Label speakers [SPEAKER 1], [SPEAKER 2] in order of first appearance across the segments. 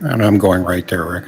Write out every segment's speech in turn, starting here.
[SPEAKER 1] And I'm going right there, Rick.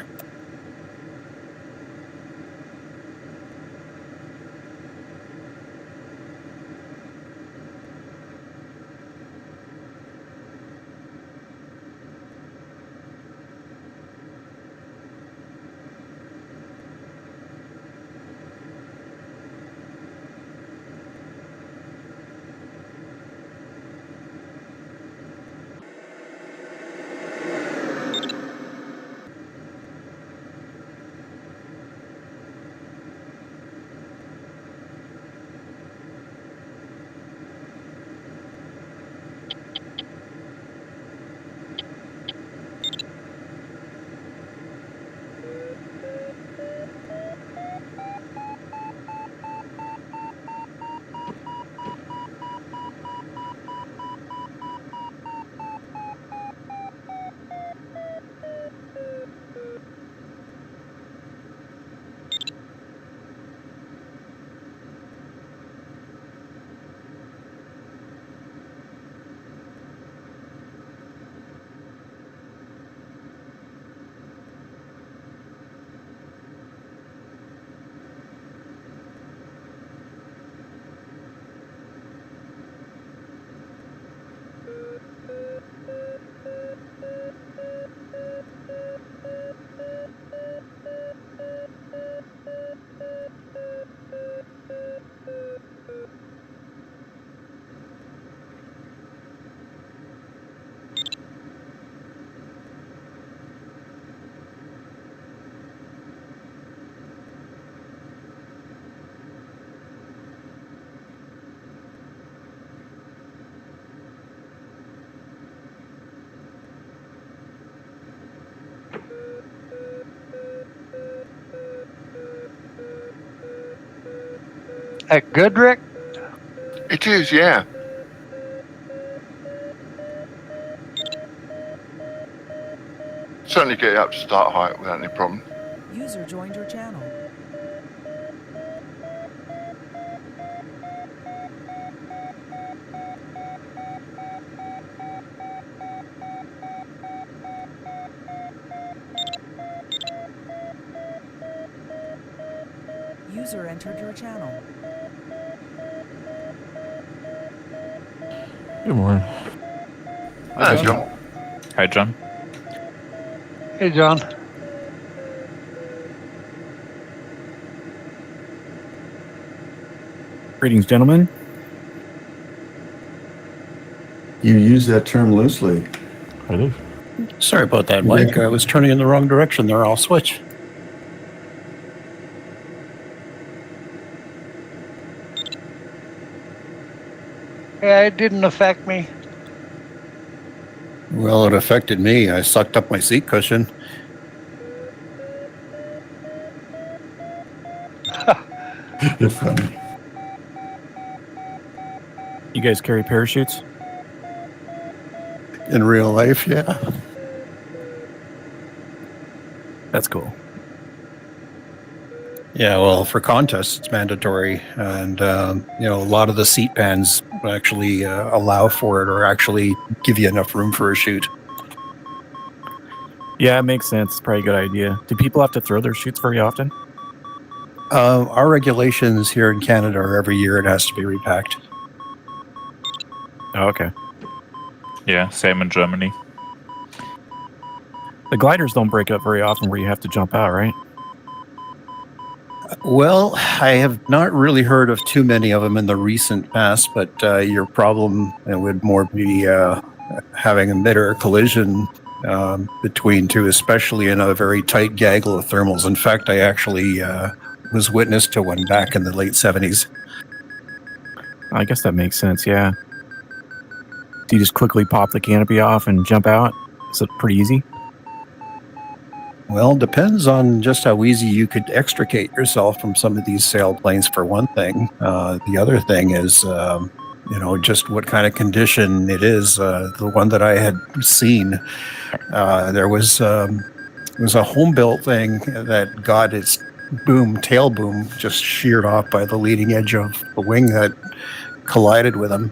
[SPEAKER 2] That good, Rick?
[SPEAKER 3] It is, yeah. Certainly get it up to start height without any problem.
[SPEAKER 4] User joined your channel. User entered your channel.
[SPEAKER 5] Good morning.
[SPEAKER 3] Hi, John.
[SPEAKER 5] Hi, John.
[SPEAKER 2] Hey, John.
[SPEAKER 6] Greetings, gentlemen.
[SPEAKER 7] You use that term loosely.
[SPEAKER 5] I do.
[SPEAKER 1] Sorry about that, Mike. I was turning in the wrong direction there. I'll switch.
[SPEAKER 2] Yeah, it didn't affect me.
[SPEAKER 1] Well, it affected me. I sucked up my seat cushion.
[SPEAKER 7] You're funny.
[SPEAKER 6] You guys carry parachutes?
[SPEAKER 1] In real life, yeah.
[SPEAKER 6] That's cool.
[SPEAKER 1] Yeah, well, for contests, it's mandatory. And, a lot of the seat pans actually allow for it or actually give you enough room for a chute.
[SPEAKER 6] Yeah, it makes sense. It's probably a good idea. Do people have to throw their chutes very often?
[SPEAKER 1] Our regulations here in Canada are every year it has to be repacked.
[SPEAKER 6] Oh, okay.
[SPEAKER 5] Yeah, same in Germany.
[SPEAKER 6] The gliders don't break up very often where you have to jump out, right?
[SPEAKER 1] Well, I have not really heard of too many of them in the recent past, but your problem would more be having a mid-air collision between two, especially in a very tight gaggle of thermals. In fact, I actually was witness to one back in the late 70s.
[SPEAKER 6] I guess that makes sense, yeah. So you just quickly pop the canopy off and jump out? Is it pretty easy?
[SPEAKER 1] Well, depends on just how easy you could extricate yourself from some of these sailplanes, for one thing. The other thing is, just what kind of condition it is. The one that I had seen, there was a home-built thing that got its tail boom just sheared off by the leading edge of the wing that collided with him.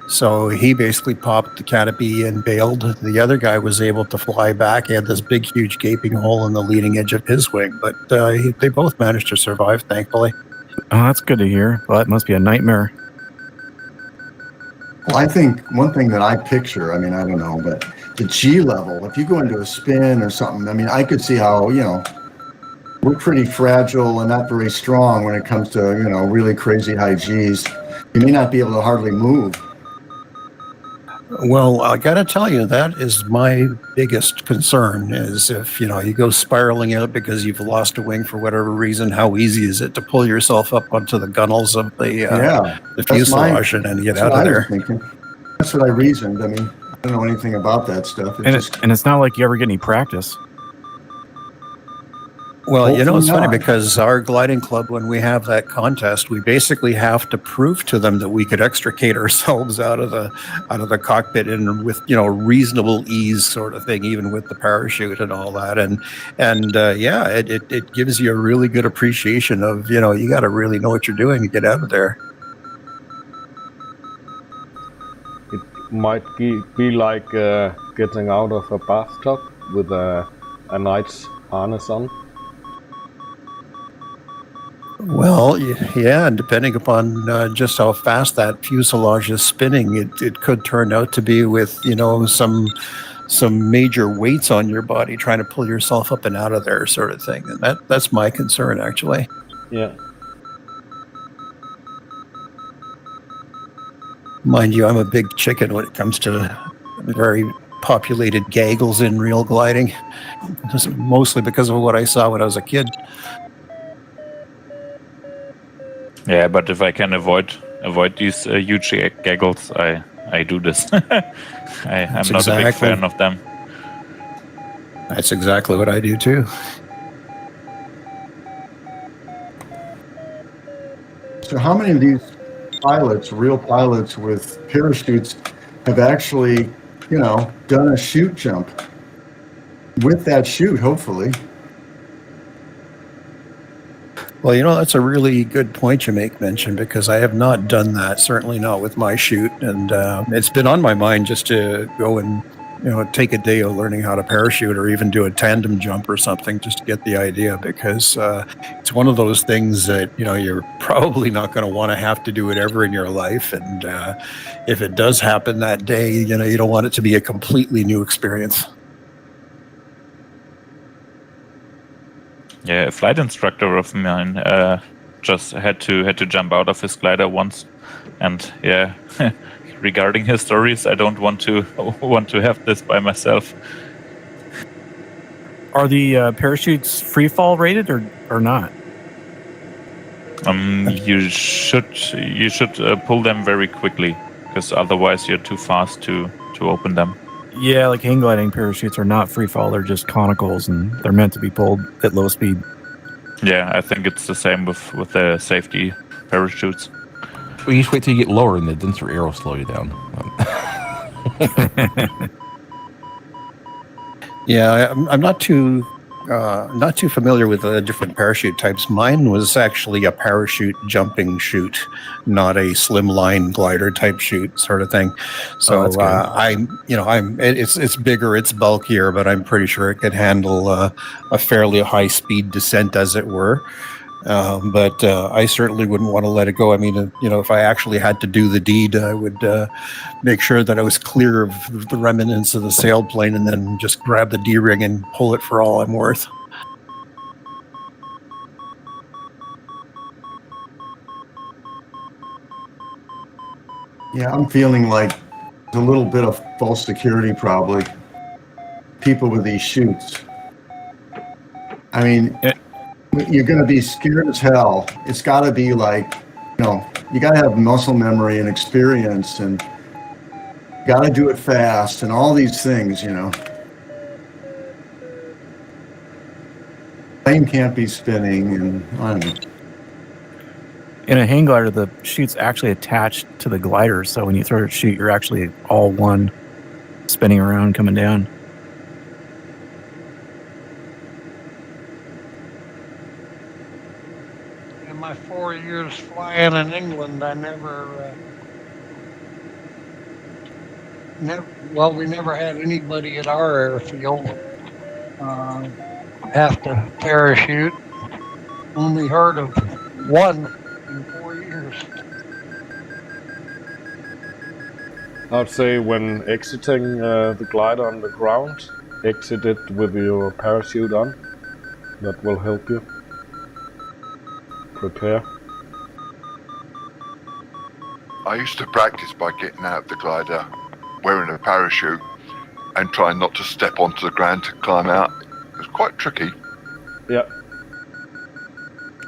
[SPEAKER 1] So he basically popped the canopy and bailed. The other guy was able to fly back. He had this big, huge gaping hole in the leading edge of his wing, but they both managed to survive, thankfully.
[SPEAKER 6] Oh, that's good to hear. Well, that must be a nightmare.
[SPEAKER 7] Well, I think one thing that I picture, I mean, I don't know, but the G level, if you go into a spin or something, I mean, I could see how, we're pretty fragile and not very strong when it comes to, really crazy high Gs. You may not be able to hardly move.
[SPEAKER 1] Well, I got to tell you, that is my biggest concern is if, you go spiraling out because you've lost a wing for whatever reason, how easy is it to pull yourself up onto the gunnels of the fuselage and then get out of there?
[SPEAKER 7] That's what I reasoned. I mean, I don't know anything about that stuff.
[SPEAKER 6] And it's not like you ever get any practice.
[SPEAKER 1] Well, it's funny
[SPEAKER 7] not.
[SPEAKER 1] because our gliding club, when we have that contest, we basically have to prove to them that we could extricate ourselves out of the cockpit and with reasonable ease, sort of thing, even with the parachute and all that. And it gives you a really good appreciation of you got to really know what you're doing to get out of there.
[SPEAKER 8] It might be like getting out of a bathtub with a nice harness on.
[SPEAKER 1] Well, yeah, and depending upon just how fast that fuselage is spinning, it could turn out to be with some major weights on your body trying to pull yourself up and out of there, sort of thing. And that's my concern, actually.
[SPEAKER 8] Yeah.
[SPEAKER 1] Mind you, I'm a big chicken when it comes to very populated gaggles in real gliding, mostly because of what I saw when I was a kid.
[SPEAKER 5] Yeah, but if I can avoid these huge gaggles, I do this. I'm not a big fan of them.
[SPEAKER 1] That's exactly what I do too.
[SPEAKER 7] So how many of these pilots, real pilots with parachutes, have actually, done a chute jump with that chute, hopefully?
[SPEAKER 1] Well, that's a really good point you make mention, because I have not done that, certainly not with my chute. And it's been on my mind just to go and, take a day of learning how to parachute or even do a tandem jump or something just to get the idea, because it's one of those things that, you're probably not going to want to have to do it ever in your life. And if it does happen that day, you don't want it to be a completely new experience.
[SPEAKER 5] Yeah, a flight instructor of mine just had to jump out of his glider once, and yeah, regarding his stories, I don't want to have this by myself.
[SPEAKER 6] Are the parachutes free fall rated or not?
[SPEAKER 5] You should pull them very quickly, because otherwise you're too fast to open them.
[SPEAKER 6] Yeah, like hang gliding parachutes are not free fall; they're just conicals, and they're meant to be pulled at low speed.
[SPEAKER 5] Yeah, I think it's the same with the safety parachutes.
[SPEAKER 9] Well, you just wait till you get lower, and the denser air will slow you down.
[SPEAKER 1] Yeah, I'm not too familiar with the different parachute types. Mine was actually a parachute jumping chute, not a slimline glider type chute sort of thing. So it's bigger, it's bulkier, but I'm pretty sure it could handle a fairly high speed descent, as it were. But I certainly wouldn't want to let it go. I mean, if I actually had to do the deed, I would make sure that I was clear of the remnants of the sailplane and then just grab the D-ring and pull it for all I'm worth.
[SPEAKER 7] Yeah, I'm feeling like there's a little bit of false security, probably. People with these chutes. I mean, you're going to be scared as hell. It's got to be like, you got to have muscle memory and experience, and got to do it fast and all these things, Plane can't be spinning, and I don't know.
[SPEAKER 6] In a hang glider, the chute's actually attached to the glider, so when you throw a chute, you're actually all one, spinning around, coming down.
[SPEAKER 2] In my 4 years flying in England, I never we never had anybody at our airfield have to parachute. Only heard of one in 4 years.
[SPEAKER 8] I'd say when exiting the glider on the ground, exit it with your parachute on. That will help you prepare.
[SPEAKER 3] I used to practice by getting out of the glider, wearing a parachute, and trying not to step onto the ground to climb out. It was quite tricky.
[SPEAKER 8] Yeah.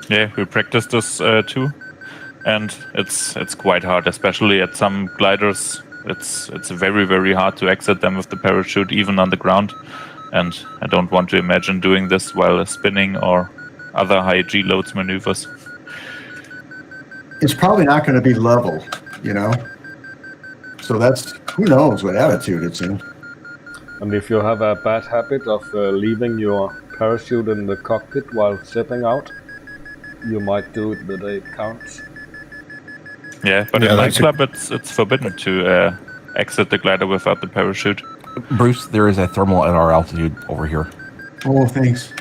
[SPEAKER 5] Yeah, we practiced this too, and it's quite hard, especially at some gliders. It's very, very hard to exit them with the parachute, even on the ground. And I don't want to imagine doing this while spinning or other high G loads maneuvers.
[SPEAKER 7] It's probably not going to be level, you know? So that's, who knows what attitude it's in.
[SPEAKER 8] And if you have a bad habit of leaving your parachute in the cockpit while stepping out, you might do it the day it counts.
[SPEAKER 5] Yeah, but in my club, it's forbidden to exit the glider without the parachute.
[SPEAKER 9] Bruce, there is a thermal at our altitude over here.
[SPEAKER 7] Oh, thanks.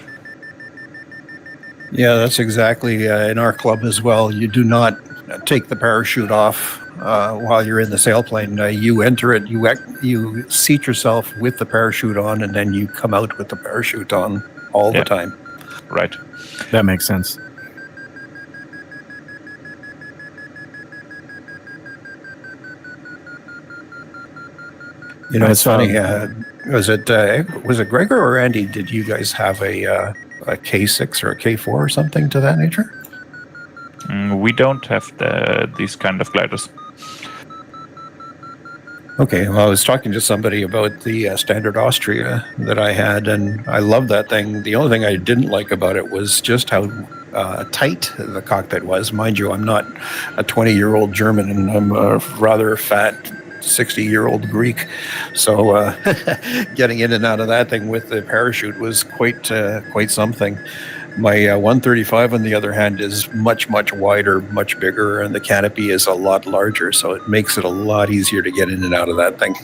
[SPEAKER 1] Yeah, that's exactly in our club as well. You do not take the parachute off while you're in the sailplane. You enter it, you seat yourself with the parachute on, and then you come out with the parachute on all the time.
[SPEAKER 5] Right.
[SPEAKER 6] That makes sense.
[SPEAKER 1] You know, it's funny. Was it Gregor or Andy? Did you guys have a K6 or a K4 or something to that nature?
[SPEAKER 5] We don't have these kind of gliders.
[SPEAKER 1] Okay, well, I was talking to somebody about the Standard Austria that I had, and I love that thing. The only thing I didn't like about it was just how tight the cockpit was. Mind you, I'm not a 20-year-old German, and I'm a rather fat 60-year-old Greek. So getting in and out of that thing with the parachute was quite something. My 135, on the other hand, is much, much wider, much bigger, and the canopy is a lot larger, so it makes it a lot easier to get in and out of that thing.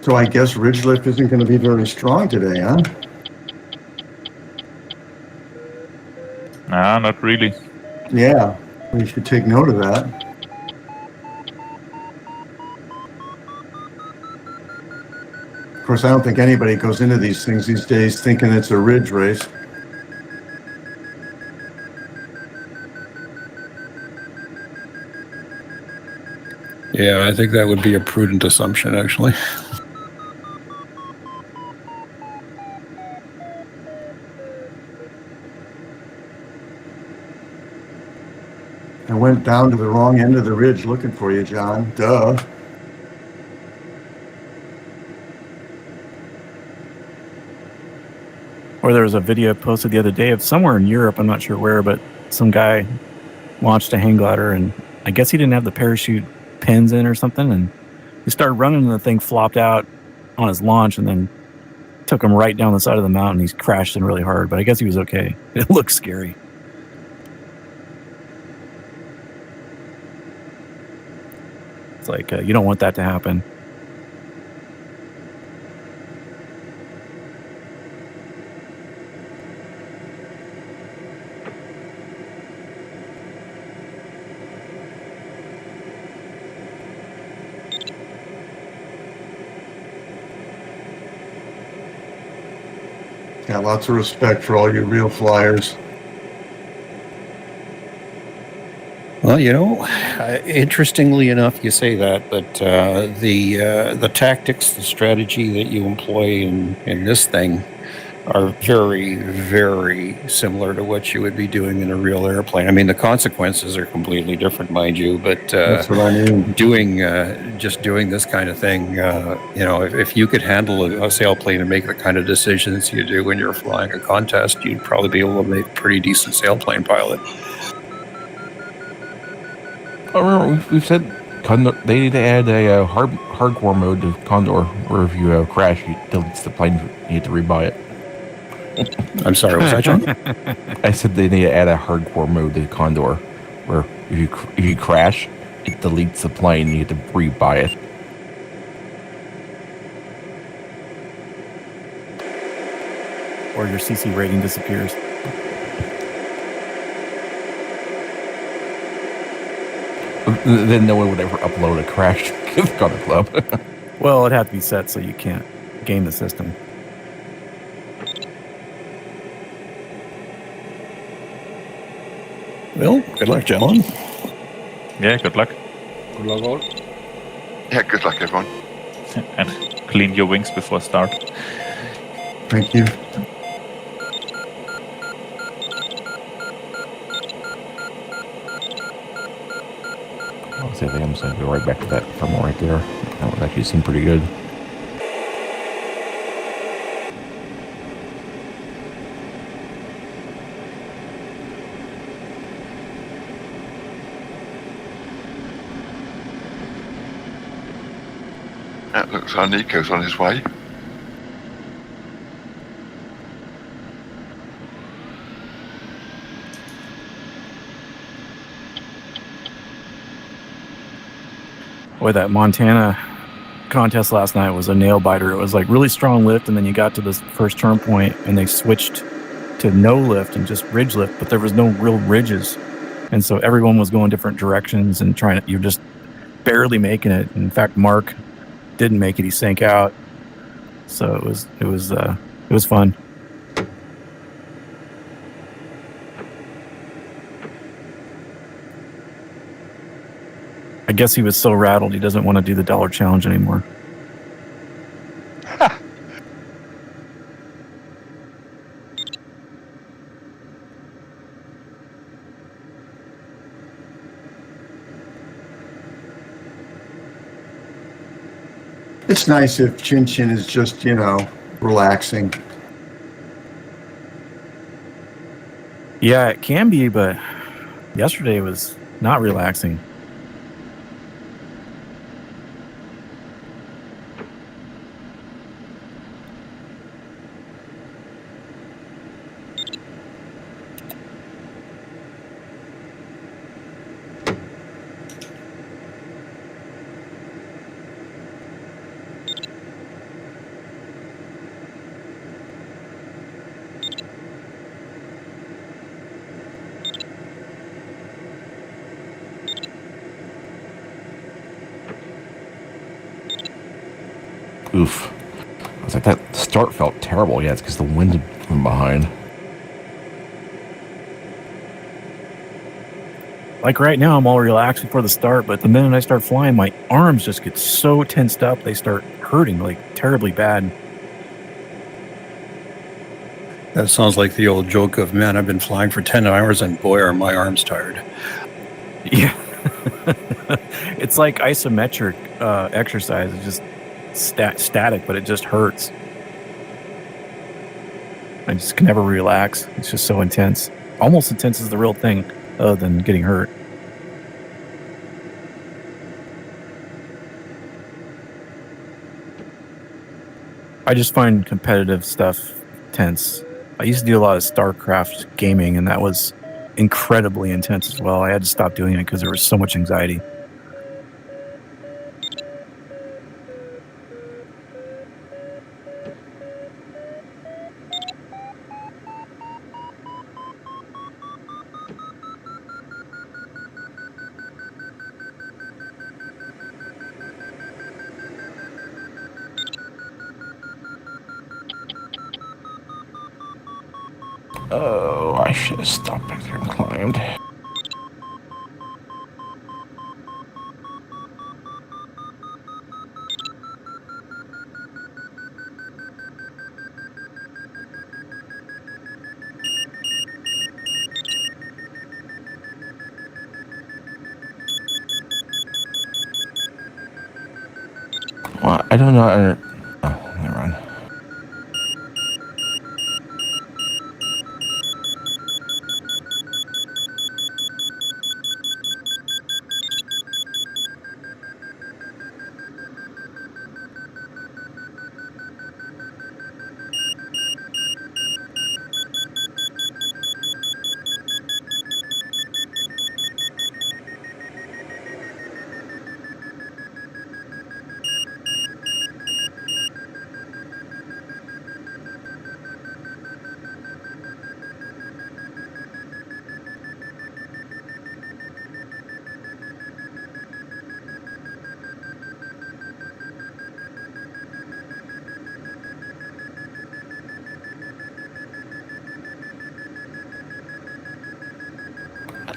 [SPEAKER 7] So I guess ridge lift isn't going to be very strong today, huh?
[SPEAKER 5] Nah, not really.
[SPEAKER 7] Yeah, we should take note of that. Of course, I don't think anybody goes into these things these days thinking it's a ridge race.
[SPEAKER 1] Yeah, I think that would be a prudent assumption, actually.
[SPEAKER 7] I went down to the wrong end of the ridge looking for you, John. Duh.
[SPEAKER 6] Or there was a video posted the other day of somewhere in Europe, I'm not sure where, but some guy launched a hang glider, and I guess he didn't have the parachute pins in or something, and he started running and the thing flopped out on his launch and then took him right down the side of the mountain. He's crashed in really hard, but I guess he was okay. It looks scary. It's like, you don't want that to happen.
[SPEAKER 7] Got lots of respect for all you real flyers.
[SPEAKER 1] Well, you know, interestingly enough, you say that, but the tactics, the strategy that you employ in this thing are very, very similar to what you would be doing in a real airplane. I mean, the consequences are completely different, mind you, but
[SPEAKER 7] That's what I mean.
[SPEAKER 1] doing this kind of thing, you know, if you could handle a sailplane and make the kind of decisions you do when you're flying a contest, you'd probably be able to make a pretty decent sailplane pilot.
[SPEAKER 9] remember we've said Condor, they need to add a hardcore mode to Condor, where if you crash, it deletes the plane. You need to rebuy it.
[SPEAKER 1] I'm sorry, was that John?
[SPEAKER 9] I said they need to add a hardcore mode to Condor, where if you crash, it deletes the plane. You have to rebuy it.
[SPEAKER 6] Or your CC rating disappears.
[SPEAKER 9] Then no one would ever upload a crash to the Condor Club.
[SPEAKER 6] Well, it'd have to be set so you can't game the system.
[SPEAKER 1] Well, good luck, gentlemen.
[SPEAKER 5] Yeah, good luck.
[SPEAKER 8] Good luck all.
[SPEAKER 3] Yeah, good luck, everyone.
[SPEAKER 5] And clean your wings before start.
[SPEAKER 7] Thank you.
[SPEAKER 9] I think I'm just going to go right back to that thermal right there. That would actually seem pretty good.
[SPEAKER 3] That looks like Nico's on his way.
[SPEAKER 6] Boy, that Montana contest last night was a nail biter. It was like really strong lift, and then you got to this first turn point, and they switched to no lift and just ridge lift, but there was no real ridges, and so everyone was going different directions and trying to. You're just barely making it. In fact, Mark didn't make it; he sank out. So it was fun. I guess he was so rattled he doesn't want to do the dollar challenge anymore.
[SPEAKER 7] It's nice if Chin Chin is just, relaxing.
[SPEAKER 6] Yeah, it can be, but yesterday was not relaxing.
[SPEAKER 9] Oof. I was like, that start felt terrible. Yeah, it's because the wind from behind.
[SPEAKER 6] Like right now, I'm all relaxed before the start, but the minute I start flying, my arms just get so tensed up, they start hurting, like terribly bad.
[SPEAKER 1] That sounds like the old joke of, man, I've been flying for 10 hours and boy, are my arms tired.
[SPEAKER 6] Yeah. It's like isometric exercise. It's just static, but it just hurts. I just can never relax. It's just so intense. Almost intense is the real thing, other than getting hurt. I just find competitive stuff tense. I used to do a lot of StarCraft gaming, and that was incredibly intense as well. I had to stop doing it because there was so much anxiety.
[SPEAKER 9] Oh, I should have stopped back there and climbed. Well, I don't know. Oh, never mind.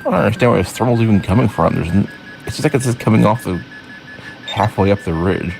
[SPEAKER 9] don't understand where this thermal's even coming from. It's just like it's just coming off the halfway up the ridge.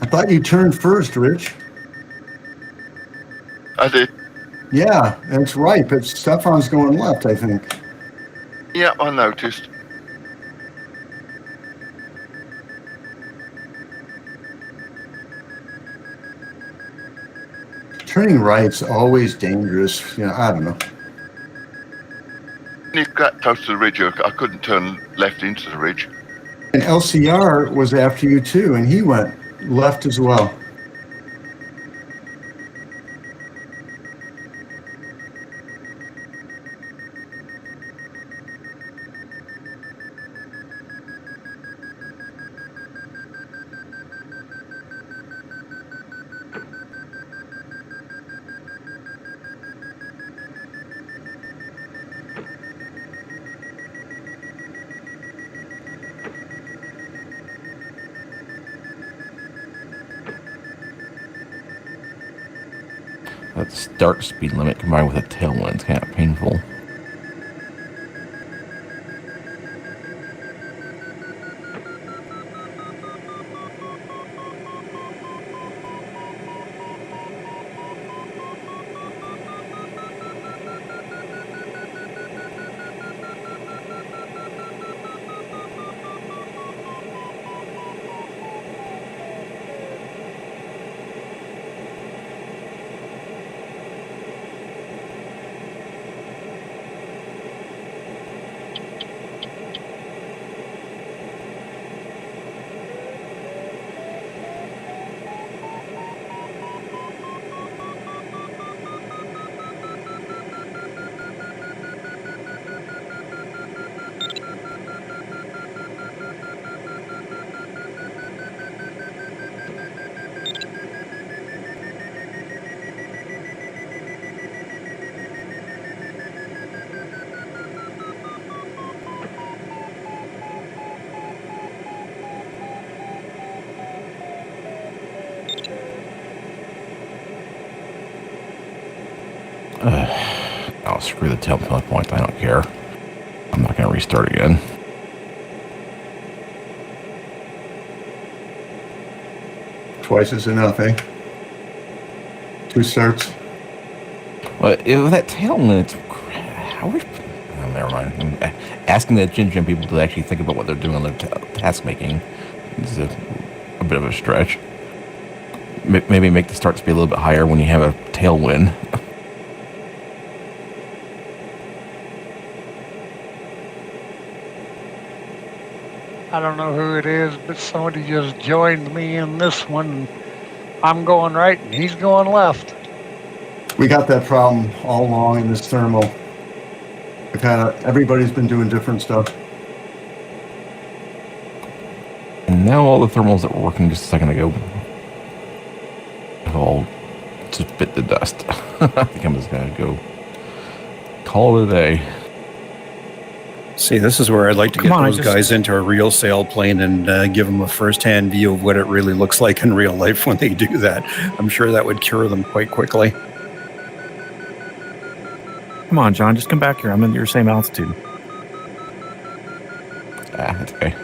[SPEAKER 7] I thought you turned first, Rich.
[SPEAKER 3] I did.
[SPEAKER 7] Yeah, that's right. But Stefan's going left, I think.
[SPEAKER 3] Yeah, I noticed.
[SPEAKER 7] Turning right's always dangerous. You know, I don't know.
[SPEAKER 3] When you got close to the ridge, I couldn't turn left into the ridge.
[SPEAKER 7] And LCR was after you too, and he went left as well.
[SPEAKER 9] That start speed limit combined with a tailwind is kind of painful. Oh, screw the tail point. I don't care. I'm not going to restart again.
[SPEAKER 7] Twice is enough, eh? 2 starts.
[SPEAKER 9] Well, with that tailwind, how are we... Oh, never mind. I'm asking the Tchin Tchin people to actually think about what they're doing on their task making is a bit of a stretch. Maybe make the starts be a little bit higher when you have a tailwind.
[SPEAKER 2] I don't know who it is, but somebody just joined me in this one. I'm going right and he's going left.
[SPEAKER 7] We got that problem all along in this thermal. Everybody's been doing different stuff.
[SPEAKER 9] And now all the thermals that were working just a second ago have all just bit the dust. I think I'm just going to go call it a day.
[SPEAKER 1] See, this is where I'd like to get those guys into a real sailplane and give them a first-hand view of what it really looks like in real life when they do that. I'm sure that would cure them quite quickly.
[SPEAKER 6] Come on, John, just come back here. I'm in your same altitude.
[SPEAKER 9] That's okay.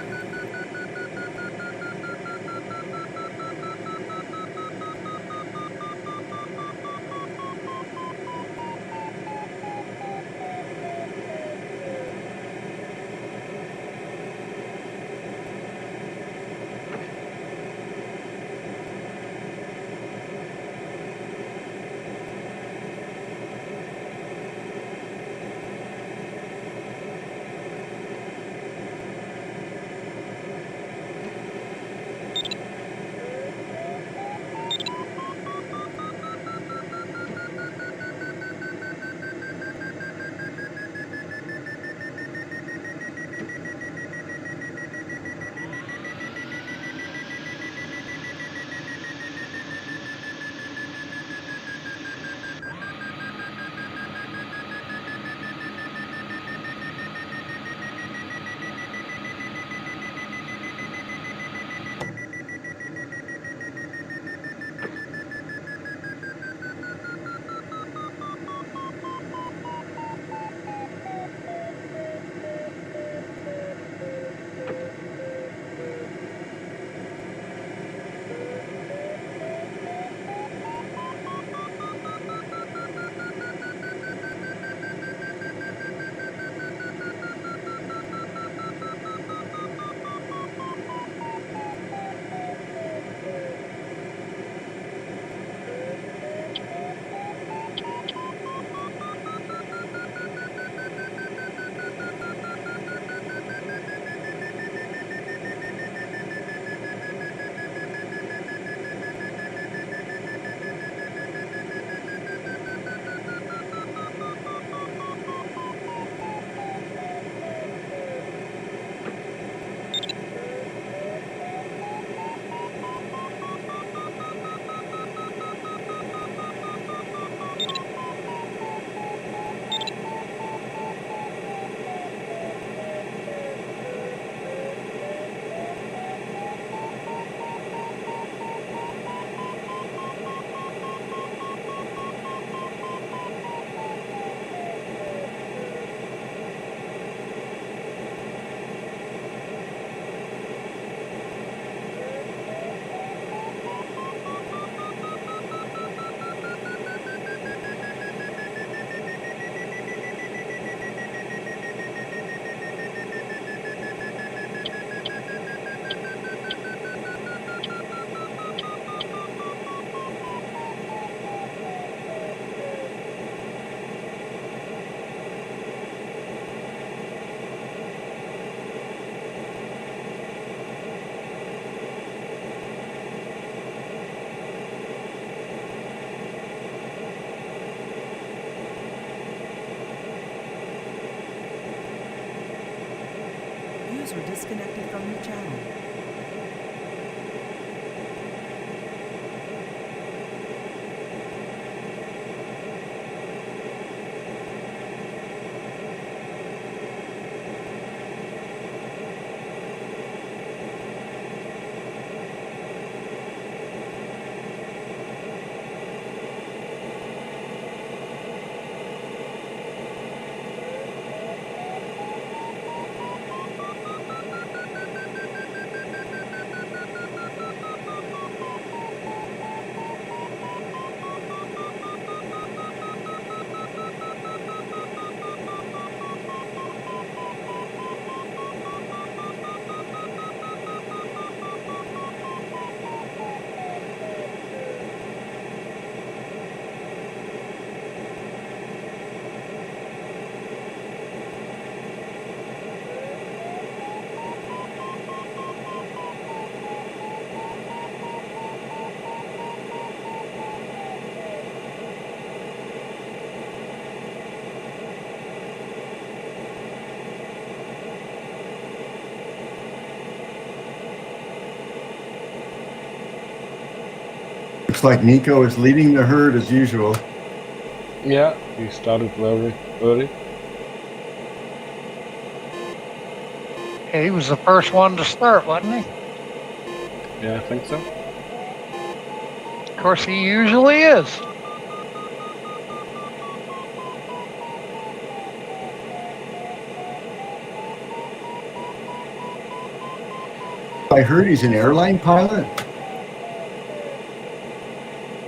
[SPEAKER 4] User disconnected from your channel.
[SPEAKER 7] Looks like Nico is leading the herd as usual.
[SPEAKER 8] Yeah, he started very early.
[SPEAKER 2] He was the first one to start, wasn't he?
[SPEAKER 8] Yeah, I think so.
[SPEAKER 2] Of course, he usually is.
[SPEAKER 7] I heard he's an airline pilot.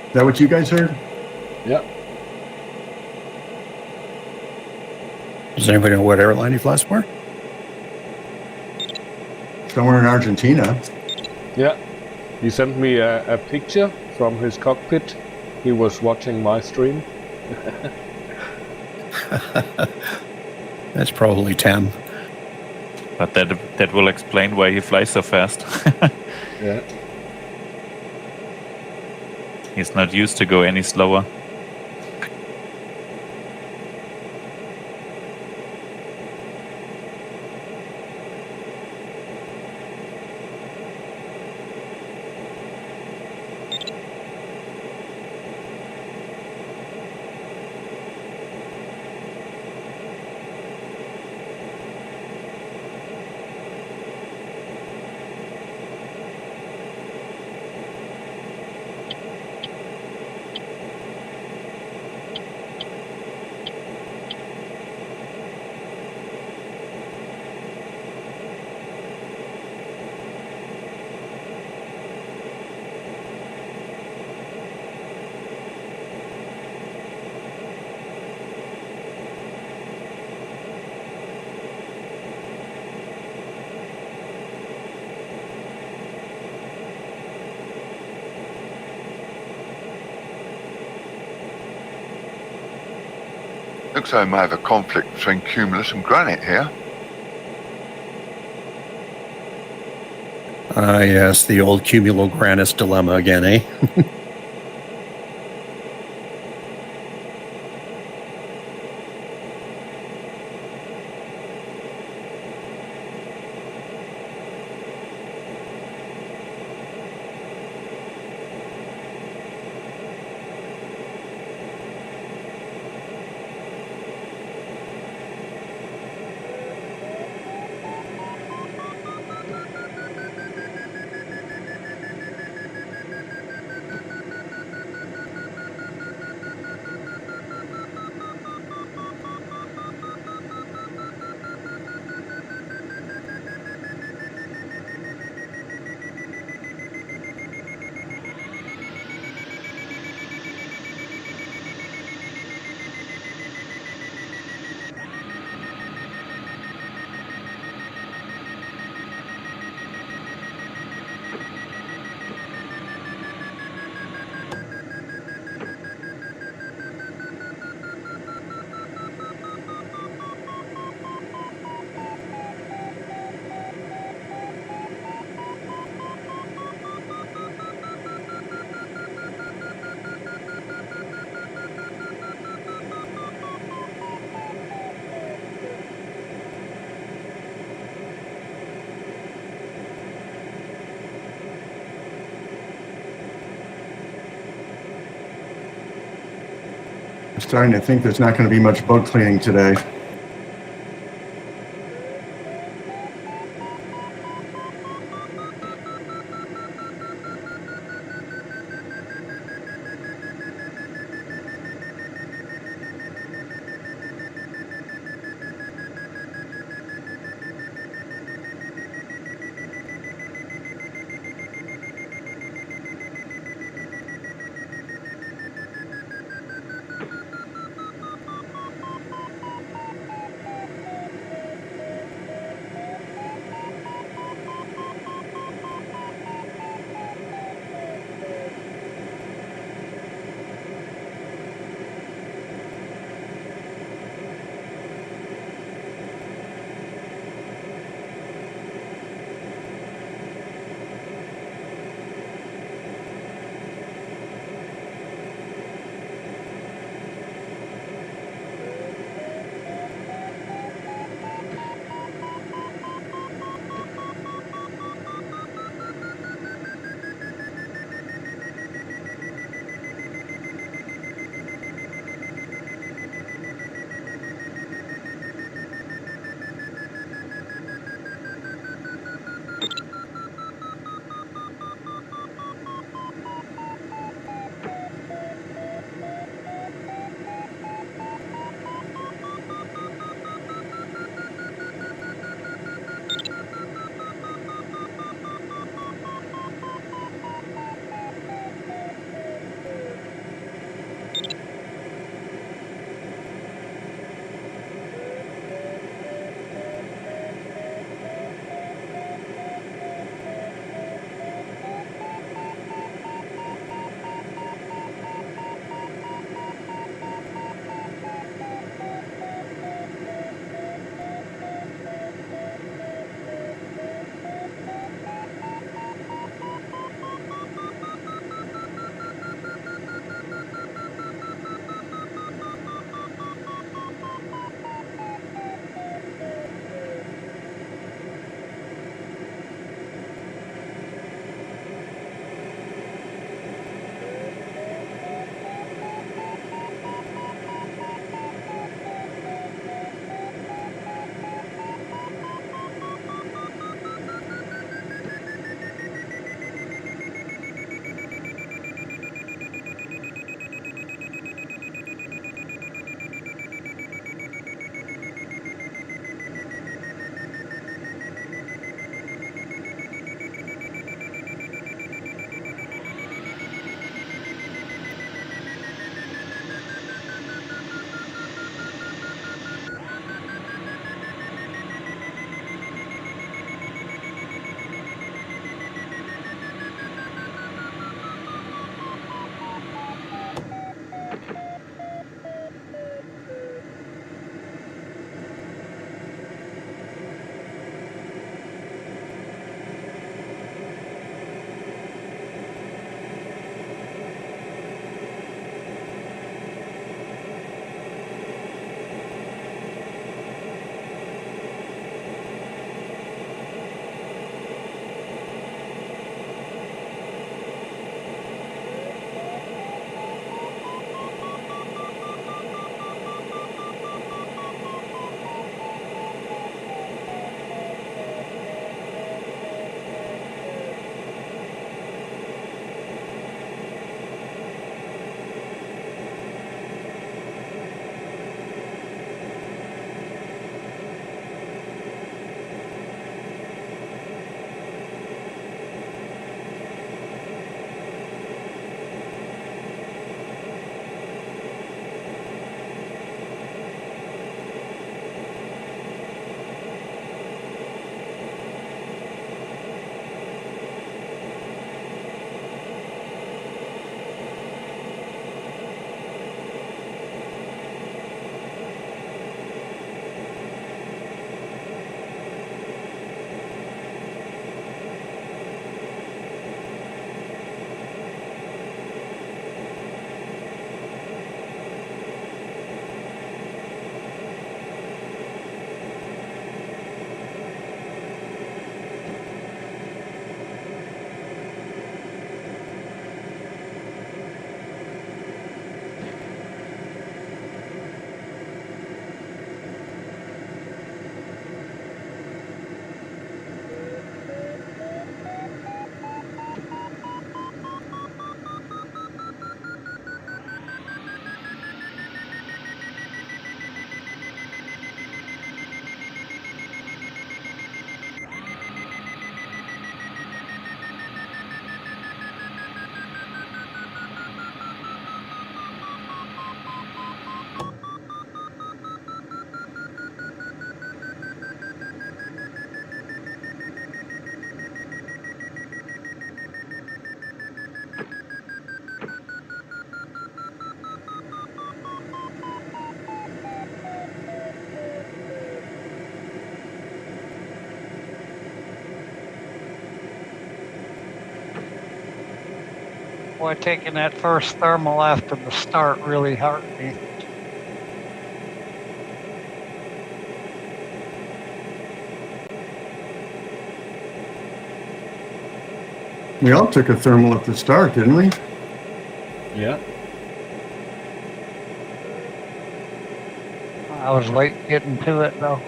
[SPEAKER 7] Is that what you guys heard?
[SPEAKER 8] Yeah.
[SPEAKER 1] Does anybody know what airline he flies for?
[SPEAKER 7] Somewhere in Argentina.
[SPEAKER 8] Yeah. He sent me a picture from his cockpit. He was watching my stream.
[SPEAKER 1] That's probably Tam.
[SPEAKER 5] But that will explain why he flies so fast.
[SPEAKER 8] Yeah.
[SPEAKER 5] He's not used to go any slower.
[SPEAKER 3] Looks like I may have a conflict between cumulus and granite here.
[SPEAKER 1] Yes, the old cumulogranus dilemma again, eh?
[SPEAKER 7] I'm starting to think there's not going to be much bug cleaning today.
[SPEAKER 2] Boy, taking that first thermal after the start really hurt me.
[SPEAKER 7] We all took a thermal at the start, didn't we?
[SPEAKER 8] Yeah.
[SPEAKER 2] I was late getting to it though.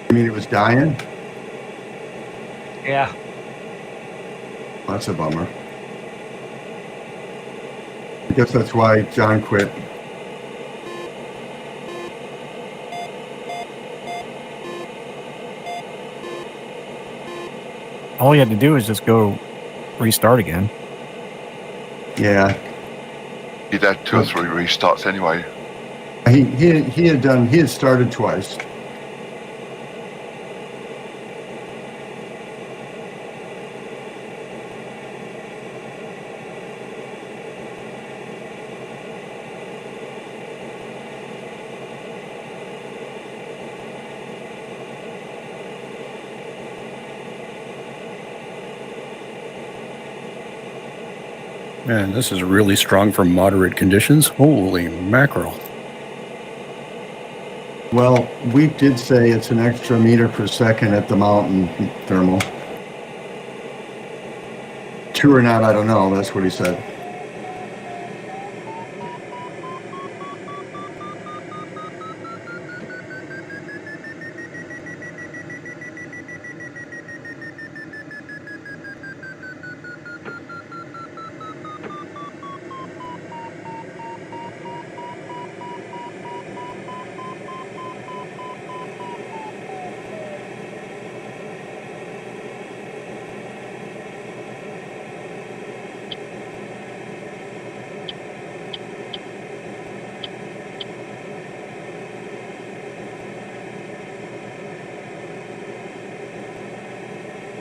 [SPEAKER 7] I mean, it was dying.
[SPEAKER 2] Yeah.
[SPEAKER 7] That's a bummer. I guess that's why John quit.
[SPEAKER 6] All you had to do is just go restart again.
[SPEAKER 7] Yeah,
[SPEAKER 3] He'd had 2 or 3 restarts anyway.
[SPEAKER 7] he had started twice.
[SPEAKER 1] Man, this is really strong for moderate conditions. Holy mackerel.
[SPEAKER 7] Well, we did say it's an extra meter per second at the mountain thermal. True or not, I don't know. That's what he said.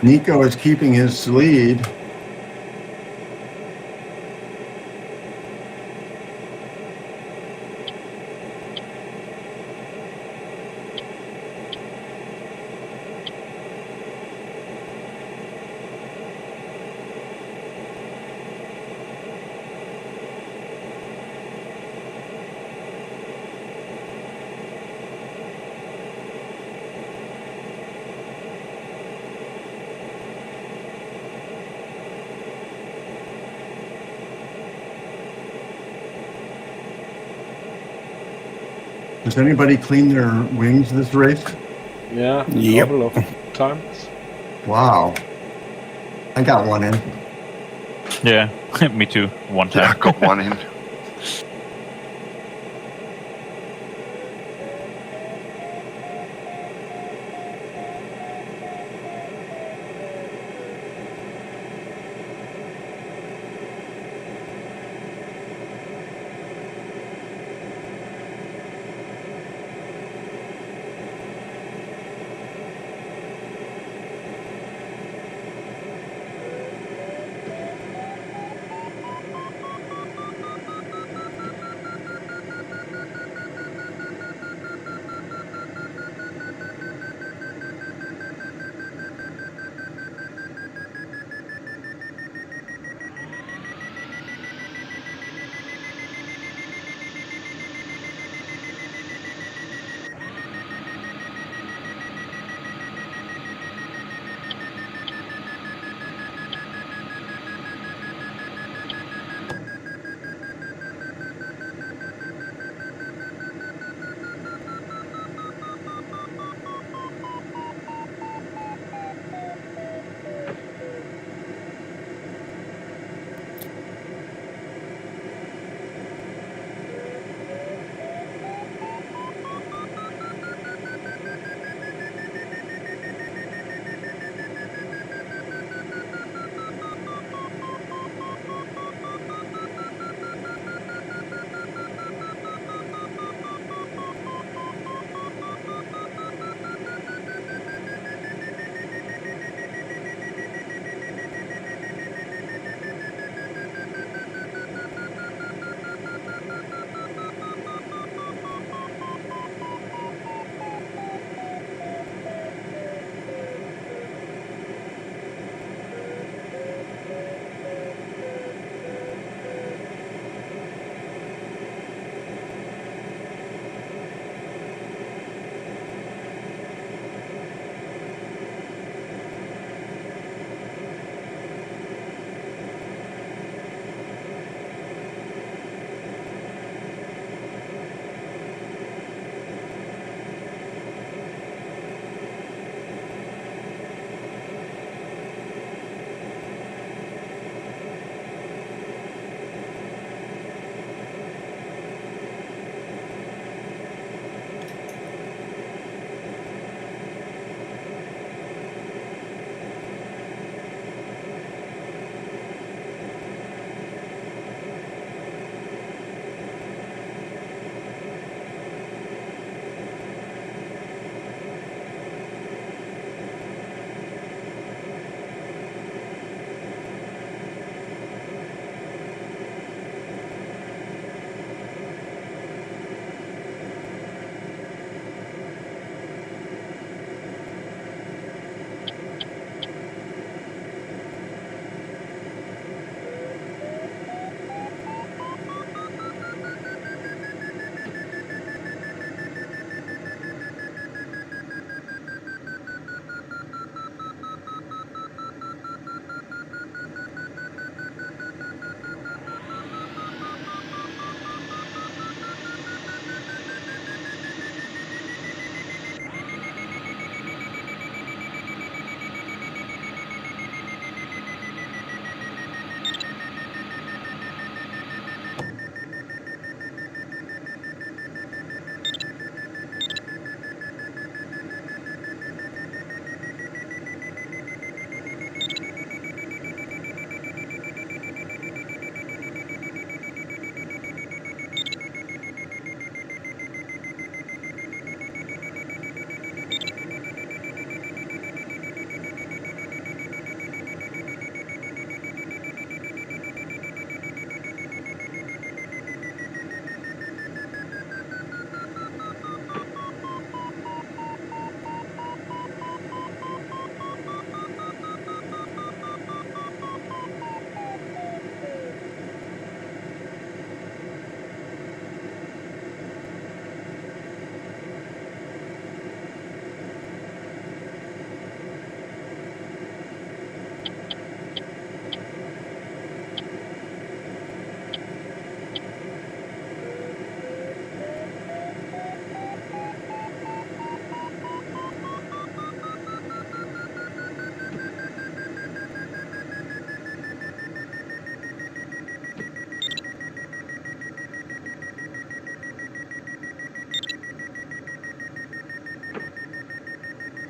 [SPEAKER 7] Nico is keeping his lead. Does anybody clean their wings this race?
[SPEAKER 8] Yeah, a
[SPEAKER 1] Yep.
[SPEAKER 8] couple of times.
[SPEAKER 7] Wow. I got one in.
[SPEAKER 5] Yeah, me too. One
[SPEAKER 3] Yeah, I
[SPEAKER 5] time.
[SPEAKER 3] got one in.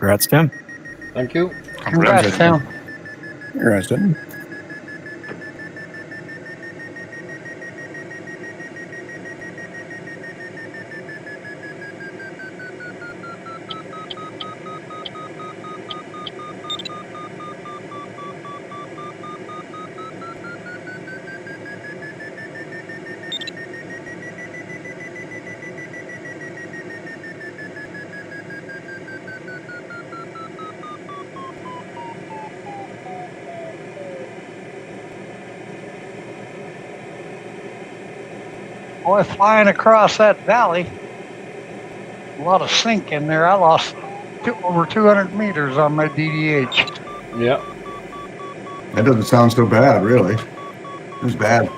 [SPEAKER 6] Congrats, Tim.
[SPEAKER 8] Thank you.
[SPEAKER 2] Congrats, Tim.
[SPEAKER 1] Interesting.
[SPEAKER 2] Boy, flying across that valley, a lot of sink in there. I lost over 200 meters on my DDH.
[SPEAKER 8] Yeah.
[SPEAKER 7] That doesn't sound so bad, really. It was bad.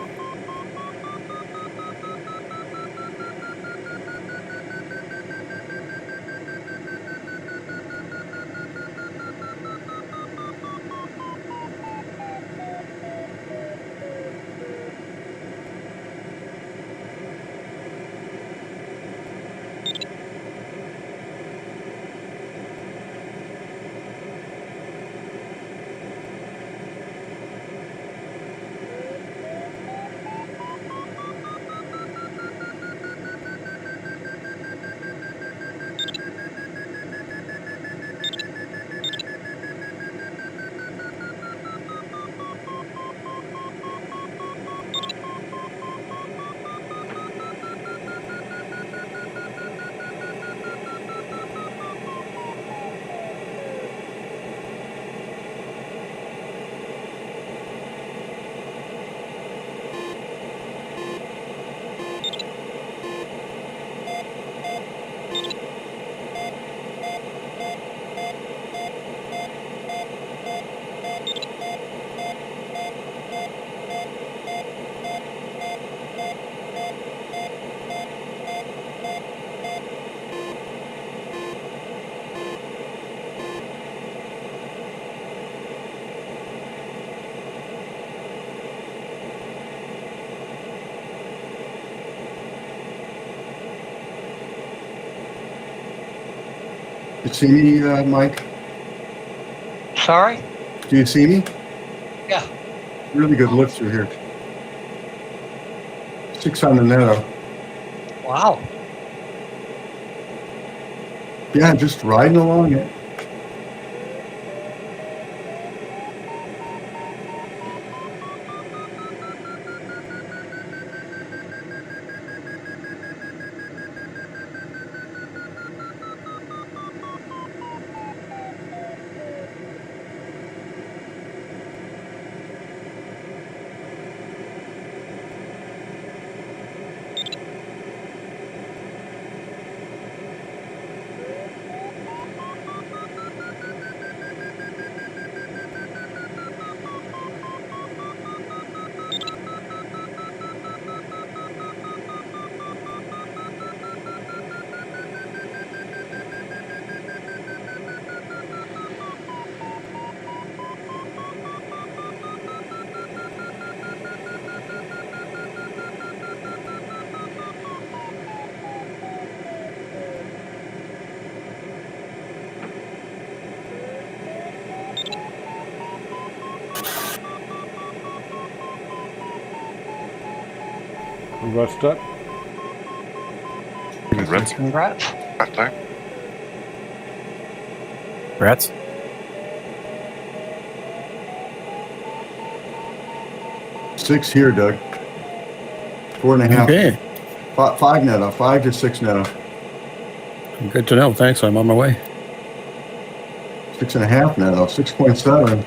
[SPEAKER 7] You see me, Mike?
[SPEAKER 2] Sorry?
[SPEAKER 7] Do you see me?
[SPEAKER 2] Yeah.
[SPEAKER 7] Really good look through here. 6 on the netto.
[SPEAKER 2] Wow.
[SPEAKER 7] Yeah, just riding along it.
[SPEAKER 8] Congrats, Doug.
[SPEAKER 5] Congrats.
[SPEAKER 2] Congrats.
[SPEAKER 3] That time.
[SPEAKER 6] Congrats.
[SPEAKER 7] Six here, Doug. 4.5.
[SPEAKER 1] Okay.
[SPEAKER 7] 5 netto. 5 to 6 netto.
[SPEAKER 1] Good to know. Thanks. I'm on my way.
[SPEAKER 7] 6.5 netto. 6.7.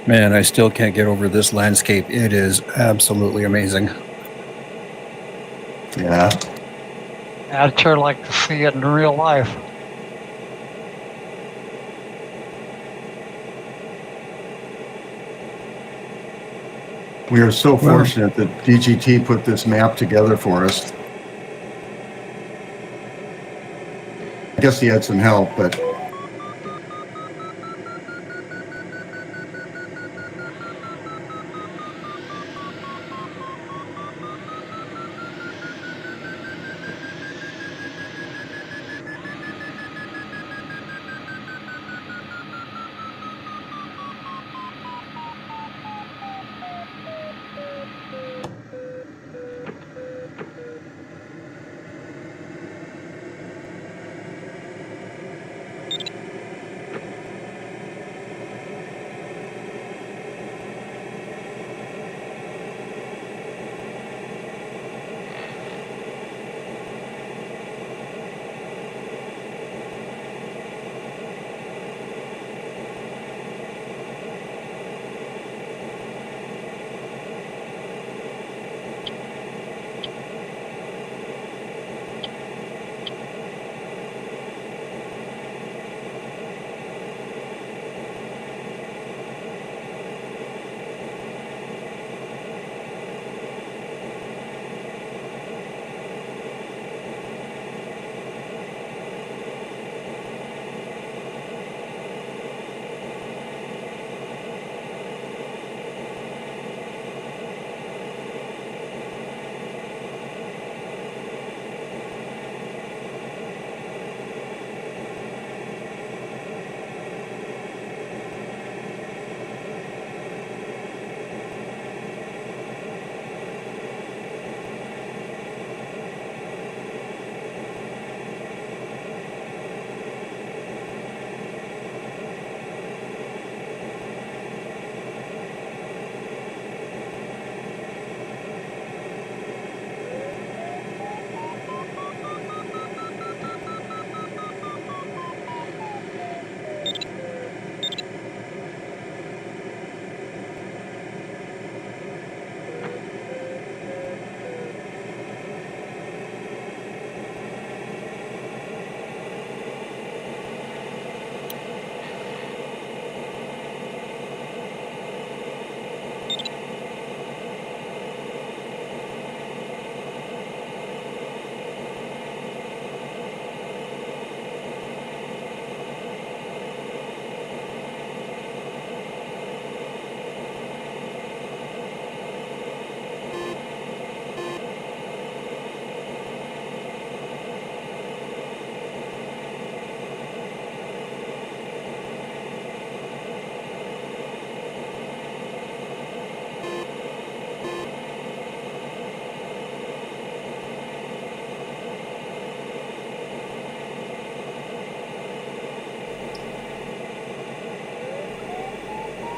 [SPEAKER 1] Man, I still can't get over this landscape. It is absolutely amazing.
[SPEAKER 7] Yeah.
[SPEAKER 2] I'd sure like to see it in real life.
[SPEAKER 7] We are so fortunate that DGT put this map together for us. I guess he had some help, but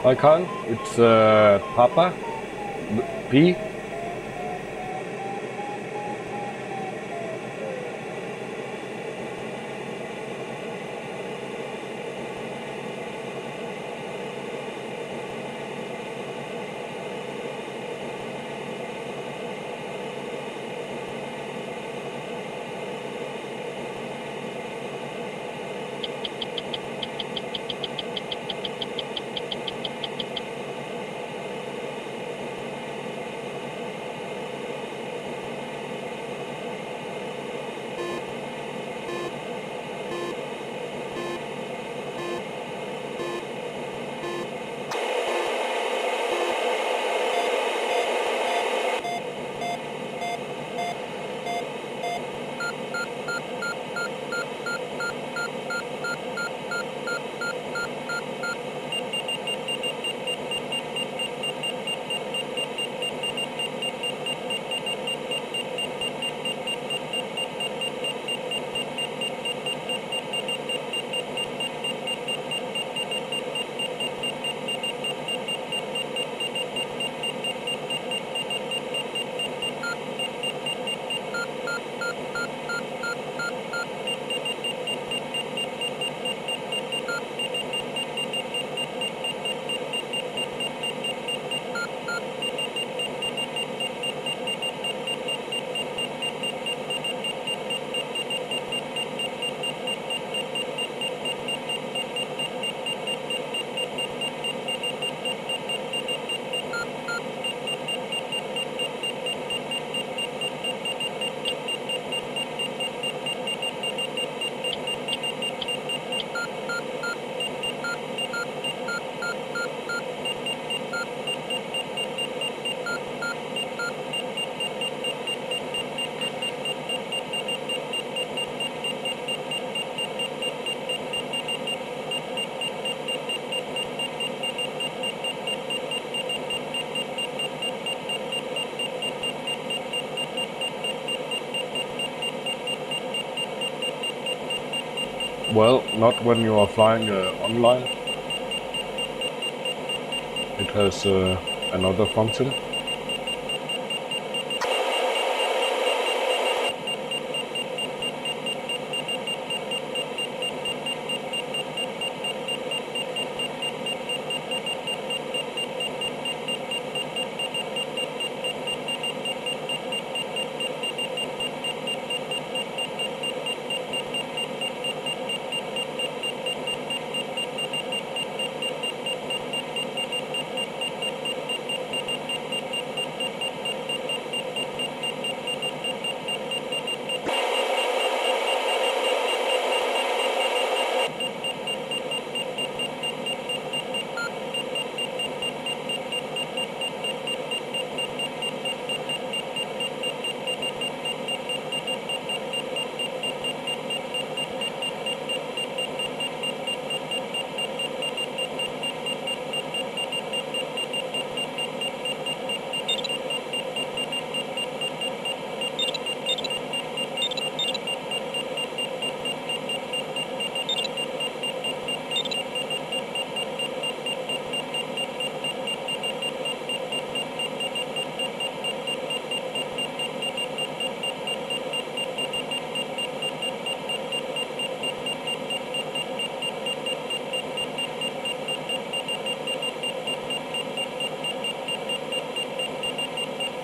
[SPEAKER 8] Hi Carl, it's Papa P. Well, not when you are flying online. It has another function.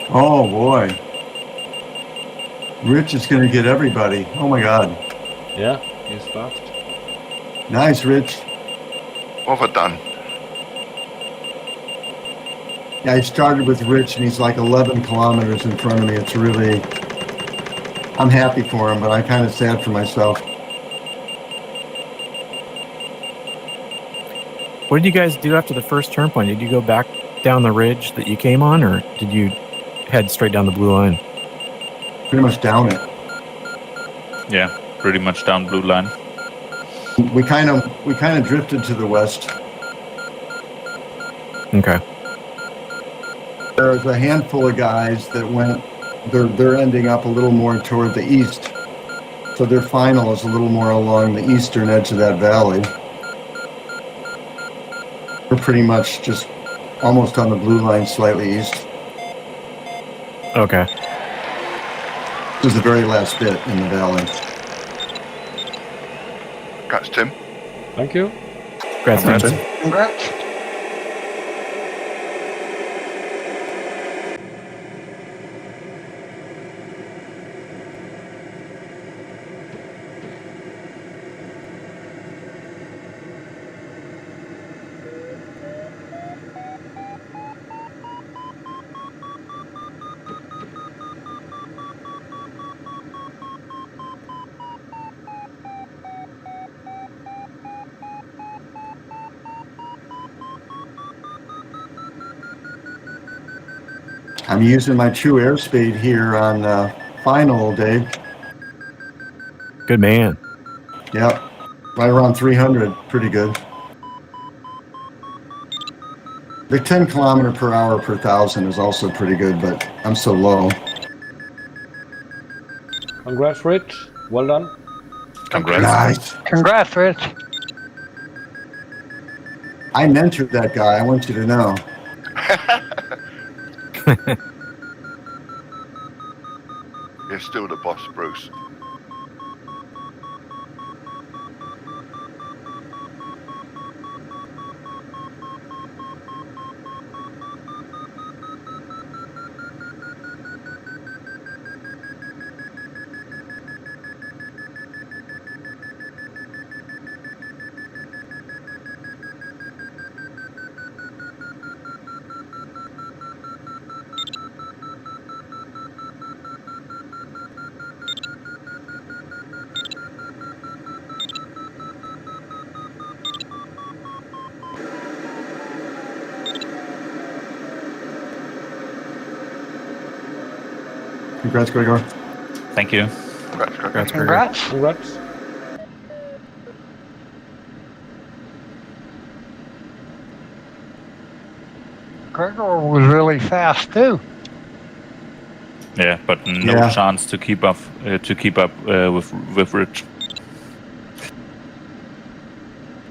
[SPEAKER 7] Oh boy. Rich is going to get everybody. Oh my God.
[SPEAKER 8] Yeah, he's fast.
[SPEAKER 7] Nice, Rich.
[SPEAKER 3] What have I done?
[SPEAKER 7] Yeah, I started with Rich and he's like 11 kilometers in front of me. It's really, I'm happy for him, but I'm kind of sad for myself.
[SPEAKER 6] What did you guys do after the first turn point? Did you go back down the ridge that you came on, or did you head straight down the blue line?
[SPEAKER 7] Pretty much down it.
[SPEAKER 5] Yeah, pretty much down blue line.
[SPEAKER 7] We kind of drifted to the west.
[SPEAKER 6] Okay.
[SPEAKER 7] There's a handful of guys that went, they're ending up a little more toward the east. So their final is a little more along the eastern edge of that valley. We're pretty much just almost on the blue line, slightly east.
[SPEAKER 6] Okay.
[SPEAKER 7] This is the very last bit in the valley.
[SPEAKER 3] Congrats, Tim.
[SPEAKER 8] Thank you.
[SPEAKER 6] Congrats,
[SPEAKER 5] Congrats.
[SPEAKER 6] Tim.
[SPEAKER 2] Congrats.
[SPEAKER 7] I'm using my true airspeed here on final, Dave.
[SPEAKER 6] Good man.
[SPEAKER 7] Yep, right around 300, pretty good. The 10 kilometer per hour per thousand is also pretty good, but I'm so low.
[SPEAKER 8] Congrats, Rich. Well done.
[SPEAKER 5] Congrats.
[SPEAKER 7] Nice.
[SPEAKER 2] Congrats, Rich.
[SPEAKER 7] I mentored that guy, I want you to know.
[SPEAKER 3] You're still the boss, Bruce.
[SPEAKER 7] Congrats, Gregor.
[SPEAKER 5] Thank you.
[SPEAKER 3] Congrats, Gregor.
[SPEAKER 2] Congrats.
[SPEAKER 8] Congrats.
[SPEAKER 2] Gregor was really fast too.
[SPEAKER 5] Yeah, but no
[SPEAKER 7] Yeah.
[SPEAKER 5] chance to keep up with Rich.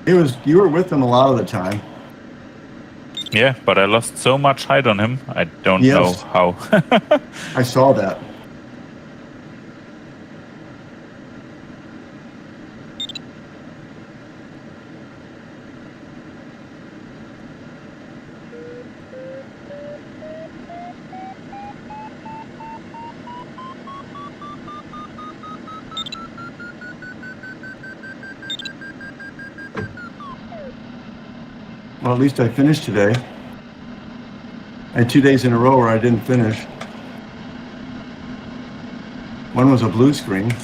[SPEAKER 7] You were with him a lot of the time.
[SPEAKER 5] Yeah, but I lost so much height on him. I don't
[SPEAKER 7] Yes.
[SPEAKER 5] know how.
[SPEAKER 7] I saw that. Well, at least I finished today. I had 2 days in a row where I didn't finish. One was a blue screen.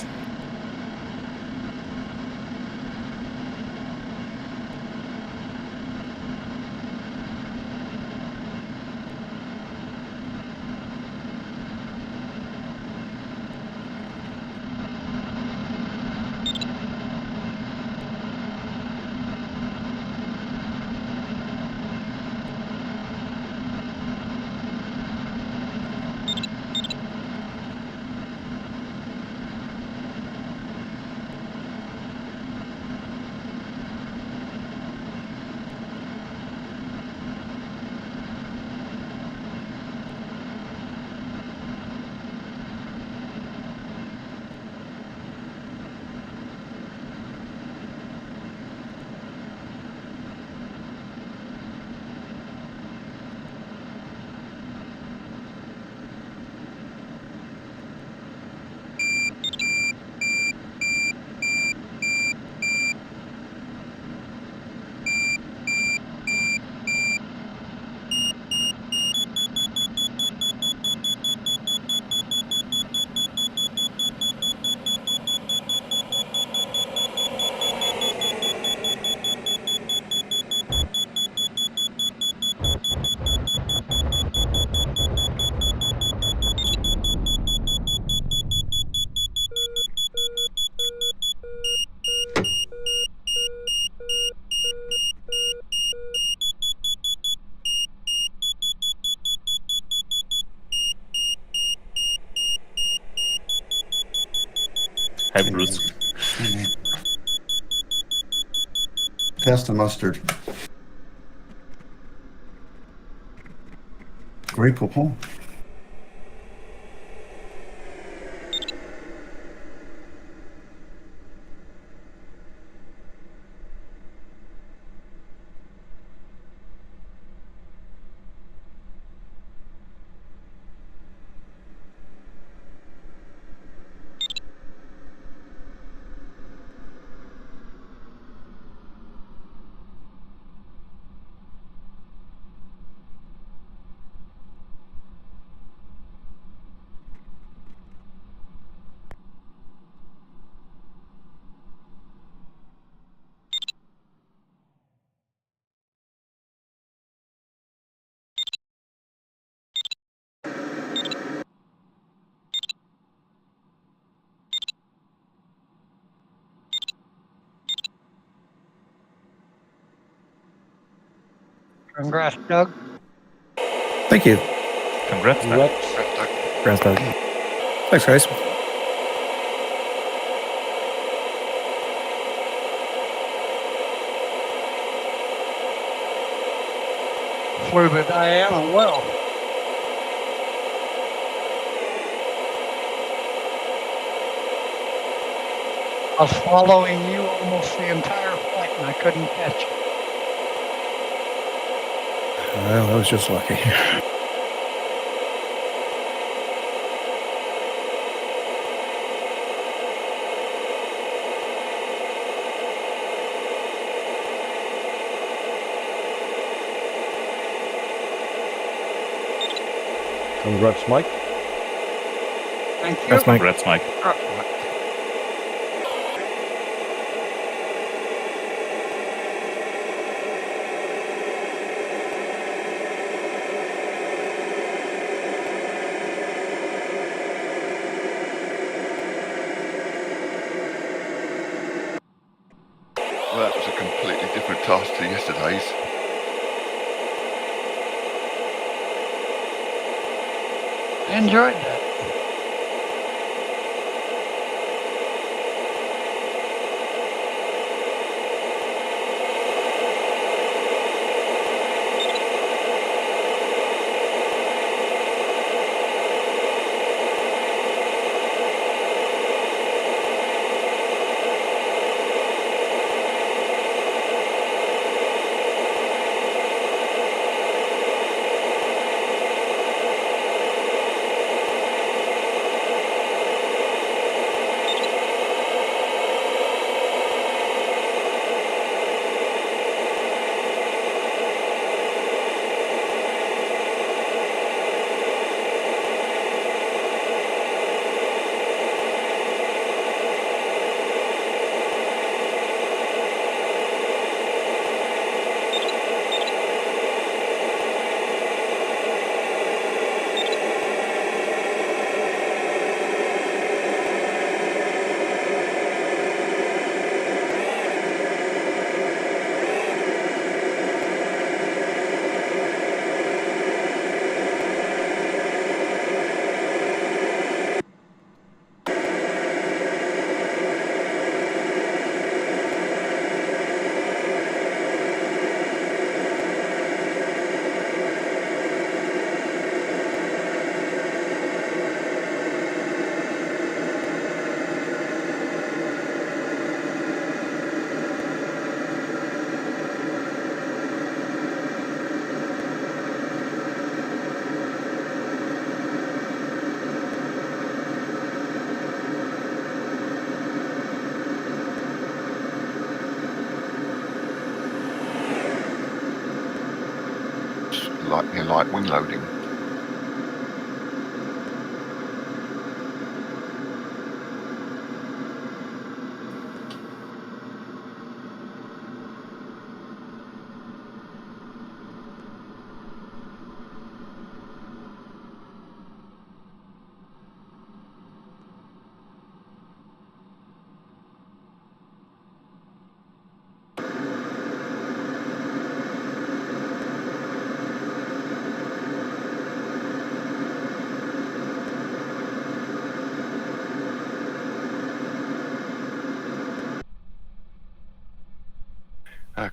[SPEAKER 5] Hi, Bruce.
[SPEAKER 7] Pass the mustard. Great poupon.
[SPEAKER 2] Congrats, Doug.
[SPEAKER 1] Thank you.
[SPEAKER 5] Congrats, man.
[SPEAKER 6] Grass Doug.
[SPEAKER 1] Thanks, guys.
[SPEAKER 2] Flew the Diana well. I was following you almost the entire flight and I couldn't catch you.
[SPEAKER 1] Well, I was just lucky.
[SPEAKER 8] Congrats, Mike.
[SPEAKER 2] Thank you.
[SPEAKER 6] That's Mike.
[SPEAKER 5] Congrats, Mike.
[SPEAKER 3] Well, that was a completely different task to yesterday's.
[SPEAKER 2] I enjoyed that.
[SPEAKER 3] light wing loading.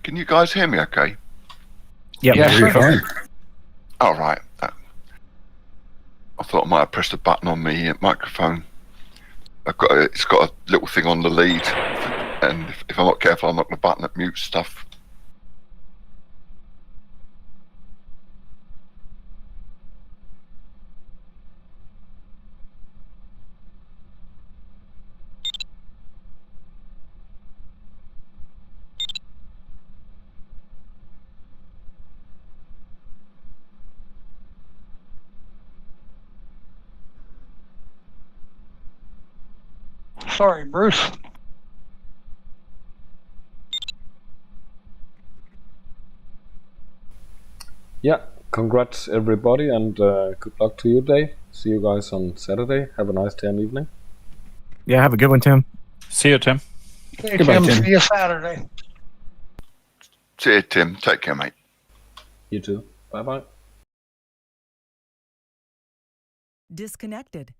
[SPEAKER 3] Can you guys hear me okay?
[SPEAKER 6] Yep.
[SPEAKER 2] Yes,
[SPEAKER 1] Very
[SPEAKER 2] sir.
[SPEAKER 1] fine.
[SPEAKER 3] All right. I thought I might have pressed a button on the microphone. It's got a little thing on the lead, and if I'm not careful, I'm not going to button that mutes stuff.
[SPEAKER 2] Sorry, Bruce.
[SPEAKER 8] Yeah, congrats everybody, and good luck to you, Dave. See you guys on Saturday. Have a nice day and evening.
[SPEAKER 6] Yeah, have a good one, Tim.
[SPEAKER 5] See you, Tim.
[SPEAKER 2] Hey,
[SPEAKER 6] Goodbye,
[SPEAKER 2] Tim.
[SPEAKER 6] Tim.
[SPEAKER 2] See you Saturday.
[SPEAKER 3] See you, Tim. Take care, mate.
[SPEAKER 8] You too. Bye bye.
[SPEAKER 4] Disconnected.